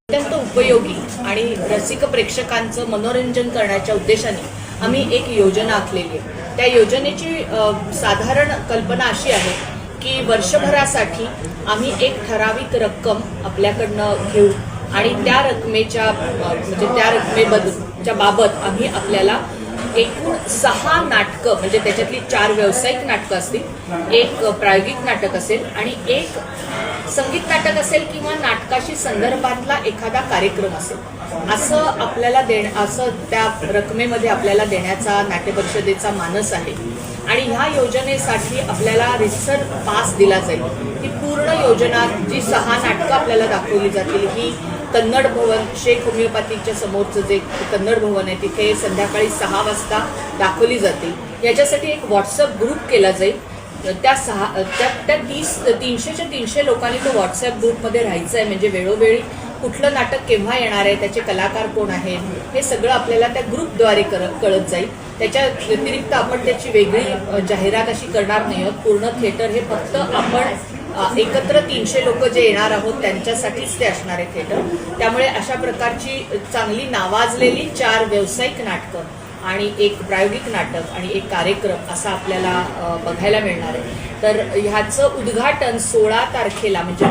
अत्यंत उपयोगी आणि रसिक प्रेक्षकांचं मनोरंजन करण्याच्या उद्देशाने आम्ही एक योजना आखलेली आहे। त्या योजनेची साधारण कल्पना अशी आहे की वर्षभरासाठी आम्ही एक ठराविक रक्कम आपल्याकडनं घेऊ आणि त्या रकमेच्या म्हणजे त्या रकमेच्या बाबत आम्ही आपल्याला एकूण 6 नाटकं म्हणजे त्याच्यातली 4 व्यावसायिक नाटकं असतील, एक प्रायोगिक नाटक असेल आणि एक संगीत नाटक असेल किंवा नाटकाशी संदर्भातला एखादा कार्यक्रम असेल असं आपल्याला असं त्या रकमेमध्ये आपल्याला देण्याचा नाट्य परिषदेचा मानस आहे। आणि ह्या योजनेसाठी आपल्याला रिसर पास दिला जाईल। ही पूर्ण योजना जी 6 नाटकं आपल्याला दाखवली जातील ही कन्नड भवन शेख होमिओपॅथीच्या समोरचं जे कन्नड भवन आहे तिथे संध्याकाळी 6 वाजता दाखवली जातील। याच्यासाठी एक व्हॉट्सअप ग्रुप केला जाईल। त्या 300च्या 300 लोकांनी तो व्हॉट्सअप ग्रुपमध्ये राहायचं आहे, म्हणजे वेळोवेळी कुठलं नाटक केव्हा येणार आहे, त्याचे कलाकार कोण आहेत हे सगळं आपल्याला त्या ग्रुपद्वारे कळत जाईल। त्याच्या व्यतिरिक्त आपण त्याची वेगळी जाहिरात अशी करणार नाही आहोत। पूर्ण थिएटर हे फक्त आपण एकत्र 300 लोक जे येणार आहोत त्यांच्यासाठीच ते असणार आहे थिएटर। त्यामुळे अशा प्रकारची चांगली नावाजलेली 4 व्यावसायिक नाटकं आणि एक प्रायोगिक नाटक आणि एक कार्यक्रम असा आपल्याला बघायला मिळणार आहे। तर ह्याचं उद्घाटन 16 तारखेला म्हणजे